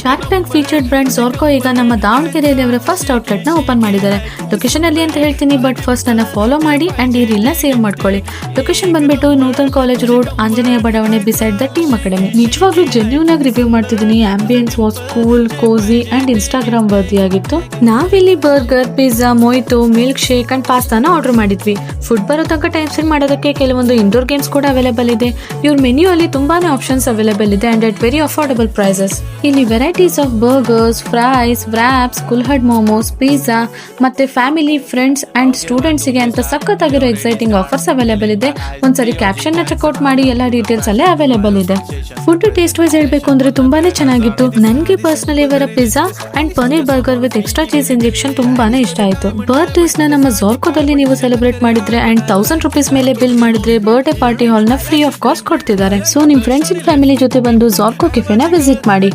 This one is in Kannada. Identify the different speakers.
Speaker 1: Shark tank featured brand Zarko ಈಗ ನಮ್ಮ ದಾವಣಗೆರೆಯಲ್ಲಿ ಅವರ ಫಸ್ಟ್ ಔಟ್ಲೆಟ್ ನ ಓಪನ್ ಮಾಡಿದ್ದಾರೆ. ಲೊಕೇಶನ್ ಅಲ್ಲಿ ಅಂತ ಹೇಳ್ತೀನಿ, ಬಟ್ ಫಸ್ಟ್ ನನ್ನ ಫಾಲೋ ಮಾಡಿ ಅಂಡ್ ಈ ರೀಲ್ ನ ಸೇವ್ ಮಾಡ್ಕೊಳ್ಳಿ. ಲೊಕೇಶನ್ ಬಂದ್ಬಿಟ್ಟು ನೂತನ್ ಕಾಲೇಜ್ ರೋಡ್, ಆಂಜನೇಯ ಬಡಾವಣೆ, ಬಿಸೈಡ್ ದ ಟೀಮ್ ಅಕಾಡೆಮಿ. ನಿಜವಾಗ್ಲೂ ಜೆನ್ಯೂನ್ ಆಗಿ ರಿವ್ಯೂ ಮಾಡ್ತಿದ್ದೀನಿ. Ambience was cool, cosy and Instagram worthy ಆಗಿತ್ತು. ನಾವಿಲ್ಲಿ burger, pizza, mojito, milk shake and ಪಾಸ್ತಾನ ಆರ್ಡರ್ ಮಾಡಿದ್ವಿ. ಫುಡ್ ಬರೋ ತನಕ ಟೈಮ್ ಸ್ಪೆಂಡ್ ಮಾಡೋದಕ್ಕೆ ಕೆಲವೊಂದು ಇಂಡೋರ್ ಗೇಮ್ಸ್ ಕೂಡ ಅವೈಲೇಬಲ್ ಇದೆ. ಇವ್ರ ಮೆನ್ಯೂ ಅಲ್ಲಿ ತುಂಬಾನೇ ಆಪ್ಷನ್ಸ್ ಅವೈಲೇಬಲ್ ಇದೆ and at very affordable prices. ಇಲ್ಲಿ varieties of burgers, fries, wraps, kulhad momos, pizza ಮತ್ತೆ ಫ್ಯಾಮಿಲಿ, ಫ್ರೆಂಡ್ಸ್ ಅಂಡ್ ಸ್ಟೂಡೆಂಟ್ಸ್ ಗೆ ಅಂತ ಸಖತ್ತಾಗಿರೋ ಎಕ್ಸೈಟಿಂಗ್ ಆಫರ್ಸ್ ಅವೈಲೇಬಲ್ ಇದೆ. ಒಂದ್ಸರಿ ಕ್ಯಾಪ್ಷನ್ ನ ಚೆಕ್ಔಟ್ ಮಾಡಿ, ಎಲ್ಲ ಡೀಟೇಲ್ಸ್ ಅಲ್ಲೇ ಅವೈಲೇಬಲ್ ಇದೆ. ಫುಡ್ ಟೇಸ್ಟ್ ವೈಸ್ ಹೇಳ್ಬೇಕು ಅಂದ್ರೆ ತುಂಬಾನೇ ಚೆನ್ನಾಗಿತ್ತು. ನನಗೆ ಪರ್ಸನಲಿ ಇವರ pizza and paneer burger with extra cheese injection ತುಂಬಾನೇ ಇಷ್ಟ ಆಯ್ತು. ಬರ್ತ್ಡೇಸ್ ನ ನಮ್ಮ ಝಾರ್ಕೋದಲ್ಲಿ ನೀವು ಸೆಲೆಬ್ರೇಟ್ ಮಾಡಿದ್ರೆ ಅಂಡ್ ₹1000 ಮೇಲೆ ಬಿಲ್ ಮಾಡಿದ್ರೆ ಬರ್ತ್ಡೇ ಪಾರ್ಟಿ ಹಾಲ್ ನ ಫ್ರೀ ಆಫ್ ಕಾಸ್ಟ್ ಕೊಡ್ತಿದ್ದಾರೆ. ಸೊ ನಿಮ್ ಫ್ರೆಂಡ್ಸ್ ಅಂಡ್ ಫ್ಯಾಮಿಲಿ ಜೊತೆ ಬಂದು ಝಾರ್ಕೋ ಕೆಫೆನ ವಿಸಿಟ್ ಮಾಡಿ.